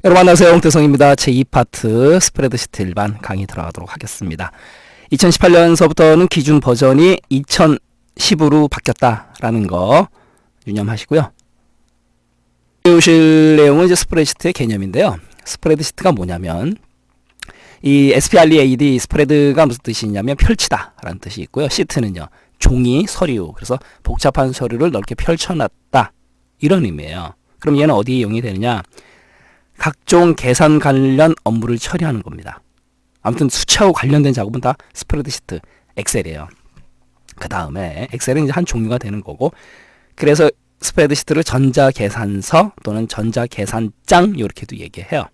여러분 안녕하세요. 홍태성입니다. 제2파트 스프레드시트 일반 강의 들어가도록 하겠습니다. 2018년서부터는 기준 버전이 2010으로 바뀌었다라는 거 유념하시고요. 배우실 내용은 이제 스프레드시트의 개념인데요. 스프레드시트가 뭐냐면 이 SPREAD 스프레드가 무슨 뜻이냐면 펼치다 라는 뜻이 있고요. 시트는요 종이, 서류, 그래서 복잡한 서류를 넓게 펼쳐놨다 이런 의미예요. 그럼 얘는 어디에 이용이 되느냐? 각종 계산 관련 업무를 처리하는 겁니다. 아무튼 수치하고 관련된 작업은 다 스프레드시트, 엑셀이에요. 그 다음에 엑셀은 이제 한 종류가 되는 거고, 그래서 스프레드시트를 전자계산서 또는 전자계산장 이렇게도 얘기해요.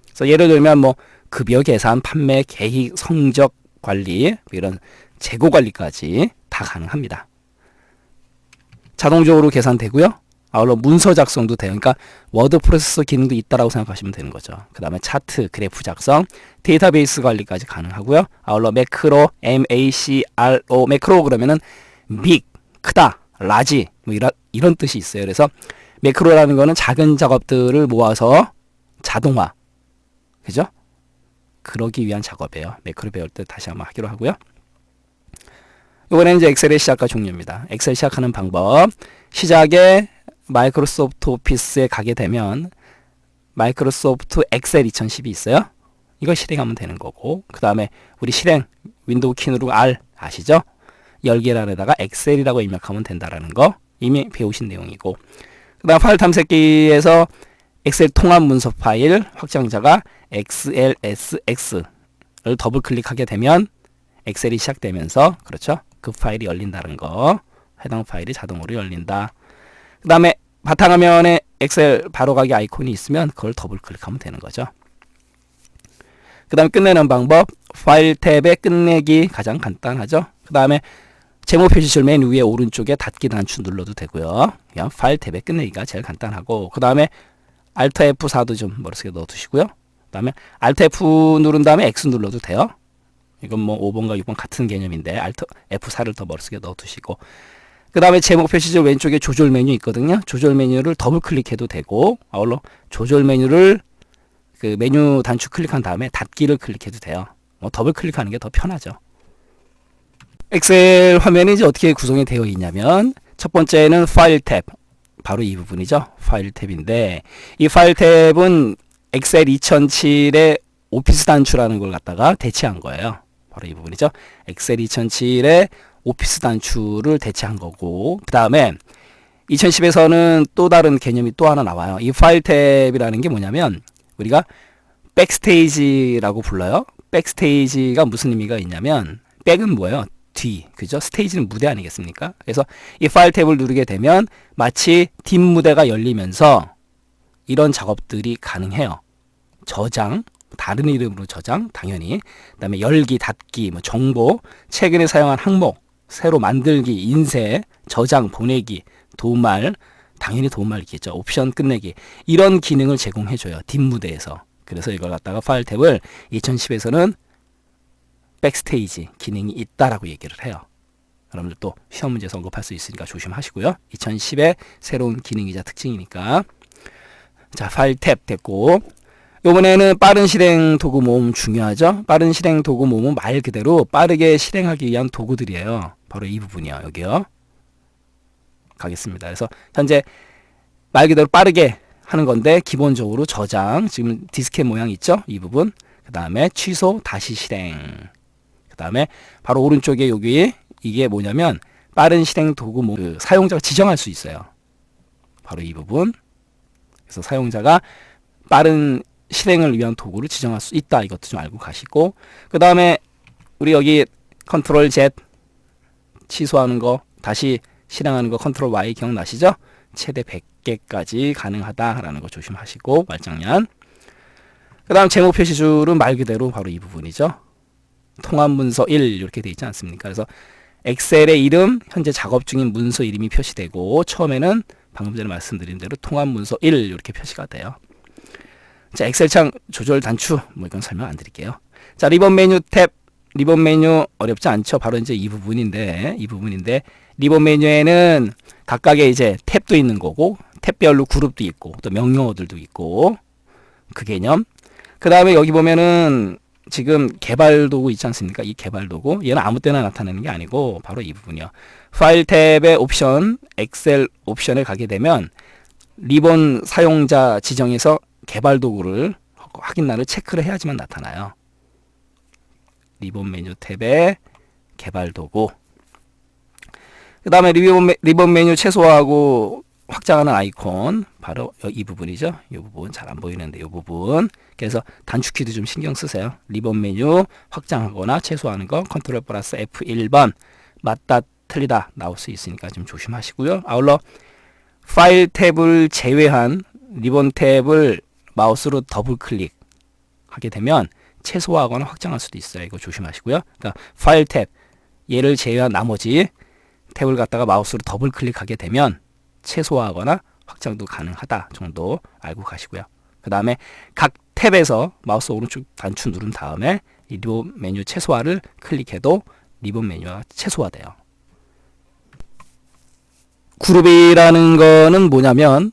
그래서 예를 들면 뭐 급여 계산, 판매, 계획, 성적 관리, 이런 재고 관리까지 다 가능합니다. 자동적으로 계산되고요. 아울러 문서 작성도 돼요. 그러니까 워드 프로세서 기능도 있다라고 생각하시면 되는 거죠. 그 다음에 차트, 그래프 작성, 데이터베이스 관리까지 가능하고요. 아울러 매크로, MACRO, 매크로 그러면은 빅, 크다, 라지 뭐 이런 뜻이 있어요. 그래서 매크로라는 거는 작은 작업들을 모아서 자동화, 그죠? 그러기 위한 작업이에요. 매크로 배울 때 다시 한번 하기로 하고요. 이번에는 이제 엑셀의 시작과 종료입니다. 엑셀 시작하는 방법. 시작에 마이크로소프트 오피스에 가게 되면 마이크로소프트 엑셀 2010이 있어요. 이걸 실행하면 되는 거고, 그 다음에 우리 실행 윈도우 키 누르고 R 아시죠? 열기란에다가 엑셀이라고 입력하면 된다라는 거 이미 배우신 내용이고, 그 다음 파일 탐색기에서 엑셀 통합 문서 파일 확장자가 XLSX를 더블 클릭하게 되면 엑셀이 시작되면서, 그렇죠? 그 파일이 열린다는 거, 해당 파일이 자동으로 열린다. 그 다음에 바탕화면에 엑셀 바로가기 아이콘이 있으면 그걸 더블 클릭하면 되는 거죠. 그 다음에 끝내는 방법, 파일 탭의 끝내기 가장 간단하죠. 그 다음에 제목 표시줄 맨 위에 오른쪽에 닫기 단추 눌러도 되고요. 그냥 파일 탭의 끝내기가 제일 간단하고, 그 다음에 Alt F4도 좀 머릿속에 넣어두시고요. 그 다음에 Alt F 누른 다음에 X 눌러도 돼요. 이건 뭐 5번과 6번 같은 개념인데 Alt F4를 더 머릿속에 넣어두시고, 그 다음에 제목 표시줄 왼쪽에 조절 메뉴 있거든요. 조절 메뉴를 더블 클릭해도 되고, 아울러 조절 메뉴를 그 메뉴 단추 클릭한 다음에 닫기를 클릭해도 돼요. 뭐 더블 클릭하는 게 더 편하죠. 엑셀 화면이 이제 어떻게 구성이 되어 있냐면, 첫 번째는 파일 탭, 바로 이 부분이죠. 파일 탭인데, 이 파일 탭은 엑셀 2007의 오피스 단추라는 걸 갖다가 대체한 거예요. 바로 이 부분이죠. 엑셀 2007의 오피스 단추를 대체한 거고, 그 다음에 2010에서는 또 다른 개념이 또 하나 나와요. 이 파일 탭이라는 게 뭐냐면 우리가 백스테이지라고 불러요. 백스테이지가 무슨 의미가 있냐면, 백은 뭐예요? 뒤, 그죠? 스테이지는 무대 아니겠습니까? 그래서 이 파일 탭을 누르게 되면 마치 뒷무대가 열리면서 이런 작업들이 가능해요. 저장, 다른 이름으로 저장, 당연히. 그 다음에 열기, 닫기, 뭐 정보, 최근에 사용한 항목, 새로 만들기, 인쇄, 저장, 보내기, 도말, 당연히 도말 있겠죠. 옵션 끝내기. 이런 기능을 제공해줘요. 뒷무대에서. 그래서 이걸 갖다가 파일 탭을 2010에서는 백스테이지 기능이 있다라고 얘기를 해요. 여러분들 또 시험 문제에서 언급할 수 있으니까 조심하시고요. 2010의 새로운 기능이자 특징이니까. 자, 파일 탭 됐고, 이번에는 빠른 실행 도구 모음 중요하죠. 빠른 실행 도구 모음은 말 그대로 빠르게 실행하기 위한 도구들이에요. 바로 이 부분이요. 여기요. 가겠습니다. 그래서 현재 말 그대로 빠르게 하는 건데, 기본적으로 저장, 지금 디스켓 모양 있죠? 이 부분. 그 다음에 취소, 다시 실행. 그 다음에 바로 오른쪽에 여기 이게 뭐냐면 빠른 실행 도구 모음, 사용자가 지정할 수 있어요. 바로 이 부분. 그래서 사용자가 빠른 실행을 위한 도구를 지정할 수 있다. 이것도 좀 알고 가시고, 그 다음에 우리 여기 컨트롤 Z 취소하는 거, 다시 실행하는 거 컨트롤 Y 기억나시죠? 최대 100개까지 가능하다라는 거 조심하시고, 말장난. 그 다음 제목 표시줄은 말 그대로 바로 이 부분이죠. 통합 문서 1 이렇게 돼 있지 않습니까? 그래서 엑셀의 이름, 현재 작업 중인 문서 이름이 표시되고, 처음에는 방금 전에 말씀드린 대로 통합 문서 1 이렇게 표시가 돼요. 자, 엑셀창 조절 단추, 뭐 이건 설명 안 드릴게요. 자, 리본 메뉴 탭, 리본 메뉴 어렵지 않죠? 바로 이제 이 부분인데, 리본 메뉴에는 각각의 이제 탭도 있는 거고, 탭별로 그룹도 있고, 또 명령어들도 있고, 그 개념. 그 다음에 여기 보면은 지금 개발 도구 있지 않습니까? 이 개발 도구. 얘는 아무 때나 나타내는 게 아니고 바로 이 부분이요. 파일 탭의 옵션, 엑셀 옵션에 가게 되면 리본 사용자 지정에서 개발 도구를 확인란을 체크를 해야지만 나타나요. 리본 메뉴 탭에 개발 도구. 그 다음에 리본 메뉴 최소화하고 확장하는 아이콘, 바로 이 부분이죠. 이 부분 잘 안 보이는데 이 부분. 그래서 단축키도 좀 신경 쓰세요. 리본 메뉴 확장하거나 최소화하는 거 컨트롤 플러스 F1번 맞다 틀리다 나올 수 있으니까 좀 조심하시고요. 아울러 파일 탭을 제외한 리본 탭을 마우스로 더블 클릭하게 되면 최소화하거나 확장할 수도 있어요. 이거 조심하시고요. 그러니까 파일 탭 얘를 제외한 나머지 탭을 갖다가 마우스로 더블 클릭하게 되면 최소화하거나 확장도 가능하다 정도 알고 가시고요. 그 다음에 각 탭에서 마우스 오른쪽 단추 누른 다음에 이 리본 메뉴 최소화를 클릭해도 리본 메뉴가 최소화돼요. 그룹이라는 거는 뭐냐면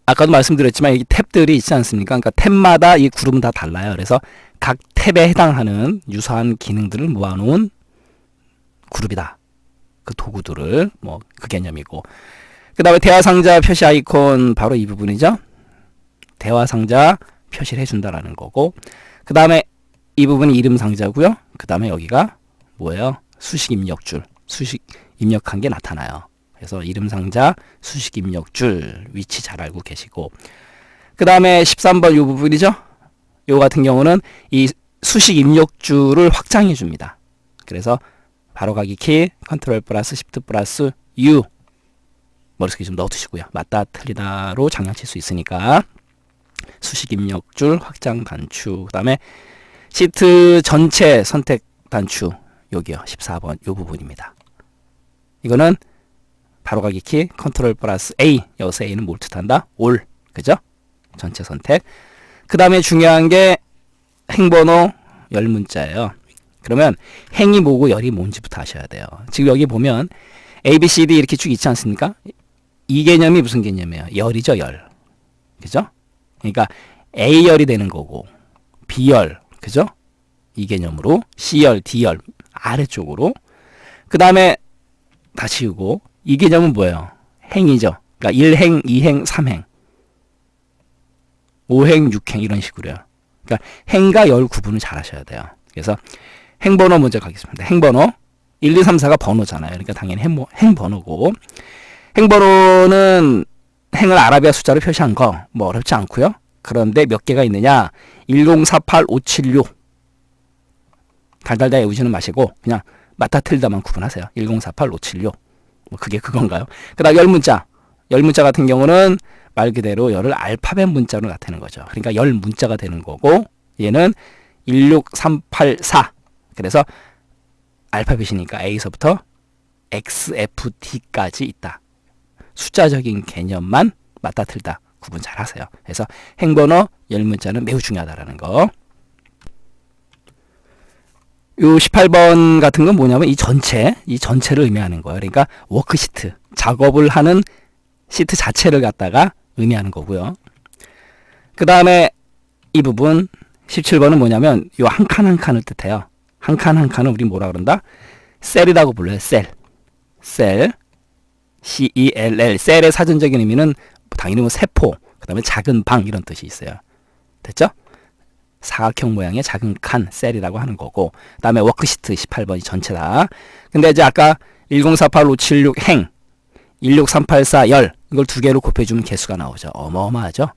아까도 말씀드렸지만 이 탭들이 있지 않습니까? 그러니까 탭마다 이 그룹은 다 달라요. 그래서 각 탭에 해당하는 유사한 기능들을 모아놓은 그룹이다. 그 도구들을 뭐 그 개념이고. 그 다음에 대화상자 표시 아이콘 바로 이 부분이죠. 대화상자 표시를 해준다라는 거고. 그 다음에 이 부분이 이름 상자고요. 그 다음에 여기가 뭐예요? 수식 입력줄. 수식 입력한 게 나타나요. 그래서 이름 상자, 수식 입력줄 위치 잘 알고 계시고. 그 다음에 13번 이 부분이죠. 요 같은 경우는 이 수식 입력줄을 확장해 줍니다. 그래서 바로가기 키 컨트롤 플러스 시프트 플러스 U 머릿속에 좀 넣어두시고요. 맞다 틀리다로 장난칠 수 있으니까 수식 입력줄 확장 단추. 그 다음에 시트 전체 선택 단추 여기요. 14번 요 부분입니다. 이거는 바로가기 키 컨트롤 플러스 A. 여기서 A는 뭘 뜻한다? 올. 그죠? 전체 선택. 그 다음에 중요한 게 행번호 열 문자예요. 그러면 행이 뭐고 열이 뭔지부터 아셔야 돼요. 지금 여기 보면 A, B, C, D 이렇게 쭉 있지 않습니까? 이 개념이 무슨 개념이에요? 열이죠, 열. 그죠? 그러니까 A열이 되는 거고 B열, 그죠? 이 개념으로 C열, D열 아래쪽으로. 그 다음에 다 치우고 이 개념은 뭐예요? 행이죠. 그러니까 1행, 2행, 3행 5행, 6행 이런 식으로요. 그러니까 행과 열 구분을 잘 하셔야 돼요. 그래서 행번호 먼저 가겠습니다. 행번호 1, 2, 3, 4가 번호잖아요. 그러니까 당연히 행번호고, 행번호는 행을 아라비아 숫자로 표시한 거 뭐 어렵지 않고요. 그런데 몇 개가 있느냐? 1048576 달달달 외우지는 마시고 그냥 맞다 틀리다만 구분하세요. 1048576 뭐 그게 그건가요? 그 다음 열 문자. 열 문자 같은 경우는 말 그대로 열을 알파벳 문자로 나타내는 거죠. 그러니까 열 문자가 되는 거고, 얘는 16384. 그래서 알파벳이니까 A서부터 XFD까지 있다. 숫자적인 개념만 맞다 틀다 구분 잘 하세요. 그래서 행번호 열 문자는 매우 중요하다라는 거. 요 18번 같은 건 뭐냐면 이 전체를 의미하는 거예요. 그러니까 워크시트, 작업을 하는 시트 자체를 갖다가 의미하는 거고요. 그 다음에 이 부분 17번은 뭐냐면 요 한 칸 한 칸을 뜻해요. 한 칸 한 칸을 우리 뭐라 그런다? 셀이라고 불러요. 셀. CELL. 셀의 사전적인 의미는 당연히 뭐 세포, 그 다음에 작은 방 이런 뜻이 있어요. 됐죠? 사각형 모양의 작은 칸, 셀이라고 하는 거고, 그 다음에 워크시트 18번이 전체다. 근데 이제 아까 1048576 행, 16384 열, 이걸 두 개로 곱해주면 개수가 나오죠. 어마어마하죠?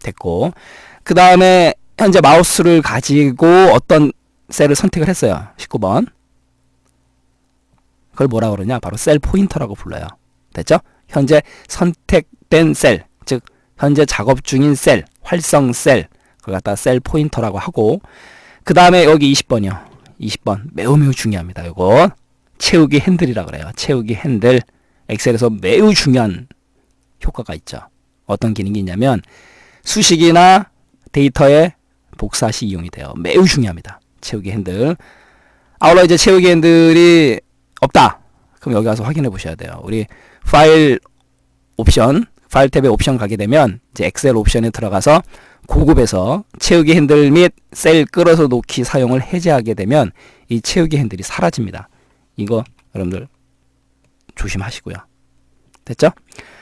됐고, 그 다음에 현재 마우스를 가지고 어떤 셀을 선택을 했어요. 19번. 그걸 뭐라 그러냐? 바로 셀 포인터라고 불러요. 됐죠? 현재 선택된 셀, 즉 현재 작업 중인 셀, 활성 셀, 그걸 갖다 셀 포인터라고 하고, 그 다음에 여기 20번이요. 20번 매우 중요합니다. 이거 채우기 핸들이라 그래요. 채우기 핸들. 엑셀에서 매우 중요한 효과가 있죠. 어떤 기능이 있냐면 수식이나 데이터의 복사 시 이용이 돼요. 매우 중요합니다. 채우기 핸들. 아울러 이제 채우기 핸들이 없다. 그럼 여기 가서 확인해 보셔야 돼요. 우리 파일 옵션, 파일 탭에 옵션 가게 되면 이제 엑셀 옵션에 들어가서 고급에서 채우기 핸들 및 셀 끌어서 놓기 사용을 해제하게 되면 이 채우기 핸들이 사라집니다. 이거 여러분들 조심하시고요. 됐죠?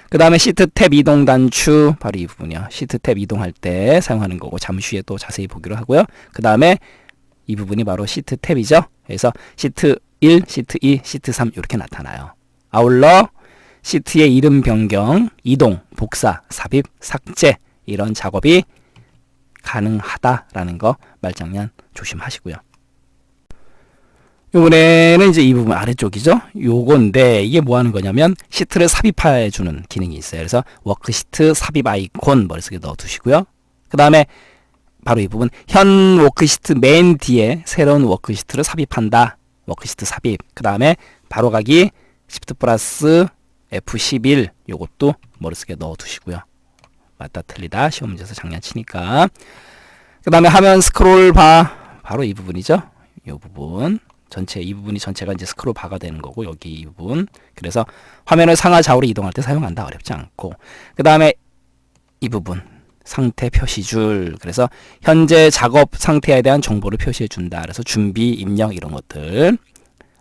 그 다음에 시트 탭 이동 단추, 바로 이 부분이요. 시트 탭 이동할 때 사용하는 거고 잠시 후에 또 자세히 보기로 하고요. 그 다음에 이 부분이 바로 시트 탭이죠. 그래서 시트 1, 시트 2, 시트 3 이렇게 나타나요. 아울러 시트의 이름 변경, 이동, 복사, 삽입, 삭제 이런 작업이 가능하다라는 거 말장난 조심하시고요. 이번에는 이제 이 부분 아래쪽이죠. 요건데 이게 뭐 하는 거냐면 시트를 삽입해 주는 기능이 있어요. 그래서 워크시트 삽입 아이콘 머릿속에 넣어 두시고요. 그 다음에 바로 이 부분 현 워크시트 맨 뒤에 새로운 워크시트를 삽입한다. 워크시트 삽입. 그 다음에 바로 가기 Shift 플러스 F11 요것도 머릿속에 넣어 두시고요. 맞다 틀리다 시험 문제에서 장난치니까. 그 다음에 화면 스크롤 바 바로 이 부분이죠. 이 부분 전체 이 부분이 전체가 이제 스크롤 바가 되는 거고 여기 이 부분. 그래서 화면을 상하 좌우로 이동할 때 사용한다. 어렵지 않고. 그 다음에 이 부분 상태 표시줄. 그래서 현재 작업 상태에 대한 정보를 표시해 준다. 그래서 준비, 입력 이런 것들.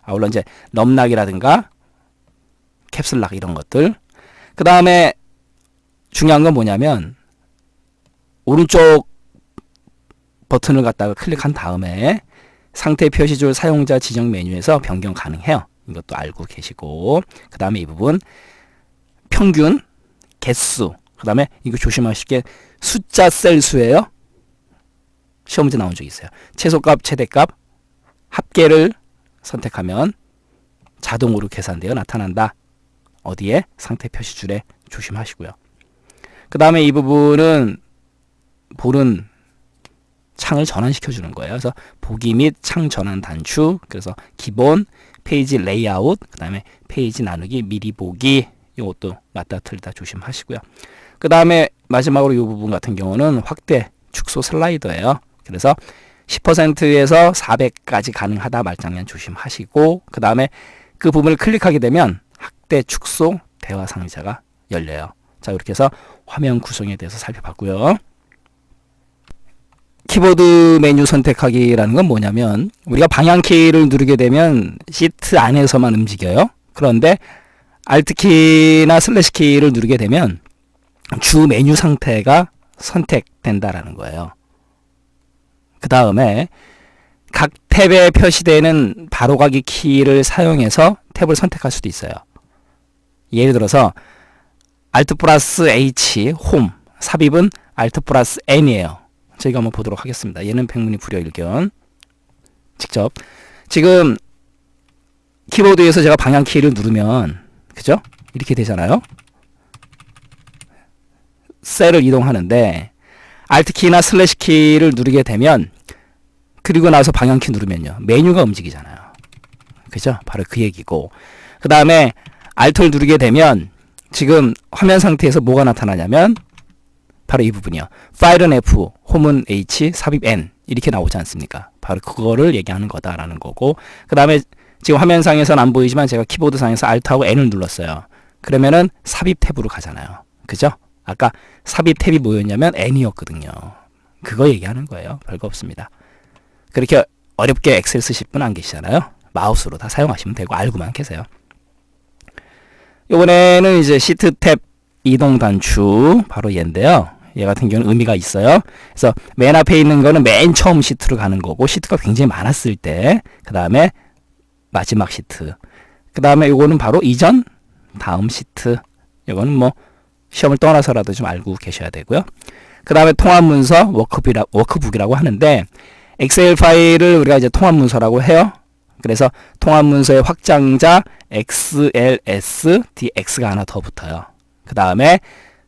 아울러 이제 넘락이라든가 캡슐락 이런 것들. 그 다음에 중요한 건 뭐냐면 오른쪽 버튼을 갖다가 클릭한 다음에 상태 표시줄 사용자 지정 메뉴에서 변경 가능해요. 이것도 알고 계시고. 그 다음에 이 부분 평균, 개수. 그 다음에 이거 조심하실 게 숫자 셀 수예요. 시험 문제 나온 적이 있어요. 최소값, 최대값, 합계를 선택하면 자동으로 계산되어 나타난다. 어디에? 상태 표시줄에 조심하시고요. 그 다음에 이 부분은 보는 창을 전환시켜 주는 거예요. 그래서 보기 및 창 전환 단추. 그래서 기본, 페이지 레이아웃, 그 다음에 페이지 나누기, 미리 보기. 이것도 맞다 틀리다 조심하시고요. 그 다음에 마지막으로 이 부분 같은 경우는 확대, 축소 슬라이더예요. 그래서 10%에서 400까지 가능하다 말장난 조심하시고, 그 다음에 그 부분을 클릭하게 되면 확대, 축소, 대화 상자가 열려요. 자, 이렇게 해서 화면 구성에 대해서 살펴봤고요. 키보드 메뉴 선택하기라는 건 뭐냐면 우리가 방향키를 누르게 되면 시트 안에서만 움직여요. 그런데 Alt키나 슬래시키를 누르게 되면 주 메뉴 상태가 선택된다라는 거예요. 그 다음에 각 탭에 표시되는 바로가기 키를 사용해서 탭을 선택할 수도 있어요. 예를 들어서 Alt 플러스 H 홈, 삽입은 Alt 플러스 N이에요. 저희가 한번 보도록 하겠습니다. 얘는 백문이 불여일견. 직접 지금 키보드에서 제가 방향키를 누르면 그죠? 이렇게 되잖아요. 셀을 이동하는데 Alt키나 슬래시키를 누르게 되면 그리고 나서 방향키 누르면요. 메뉴가 움직이잖아요. 그죠? 바로 그 얘기고. 그 다음에 Alt를 누르게 되면 지금 화면 상태에서 뭐가 나타나냐면 바로 이 부분이요. 파일은 F, 홈은 H, 삽입 N 이렇게 나오지 않습니까? 바로 그거를 얘기하는 거다라는 거고. 그 다음에 지금 화면상에서는 안 보이지만 제가 키보드상에서 Alt하고 N을 눌렀어요. 그러면은 삽입 탭으로 가잖아요. 그죠? 아까 삽입 탭이 뭐였냐면 N이었거든요. 그거 얘기하는 거예요. 별거 없습니다. 그렇게 어렵게 엑셀 쓰실 분 안 계시잖아요. 마우스로 다 사용하시면 되고 알고만 계세요. 이번에는 이제 시트 탭 이동 단추 바로 얘인데요. 얘 같은 경우는 의미가 있어요. 그래서 맨 앞에 있는 거는 맨 처음 시트로 가는 거고 시트가 굉장히 많았을 때 그 다음에 마지막 시트 그 다음에 요거는 바로 이전 다음 시트. 요거는 뭐 시험을 떠나서라도 좀 알고 계셔야 되고요. 그 다음에 통합 문서 워크북이라고 하는데 엑셀 파일을 우리가 이제 통합 문서라고 해요. 그래서 통합 문서의 확장자 XLS DX가 하나 더 붙어요. 그 다음에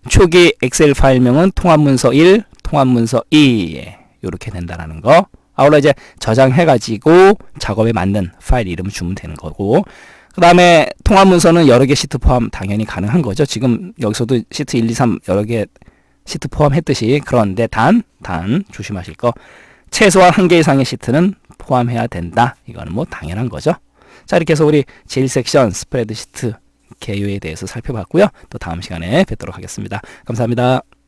초기 엑셀 파일명은 통합문서 1, 통합문서 2 이렇게 된다는 거. 아울러 이제 저장해가지고 작업에 맞는 파일 이름을 주면 되는 거고. 그 다음에 통합문서는 여러 개 시트 포함 당연히 가능한 거죠. 지금 여기서도 시트 1, 2, 3 여러 개 시트 포함했듯이. 그런데 단 조심하실 거. 최소한 1개 이상의 시트는 포함해야 된다. 이거는 뭐 당연한 거죠. 자, 이렇게 해서 우리 제1섹션 스프레드시트 개요에 대해서 살펴봤고요. 또 다음 시간에 뵙도록 하겠습니다. 감사합니다.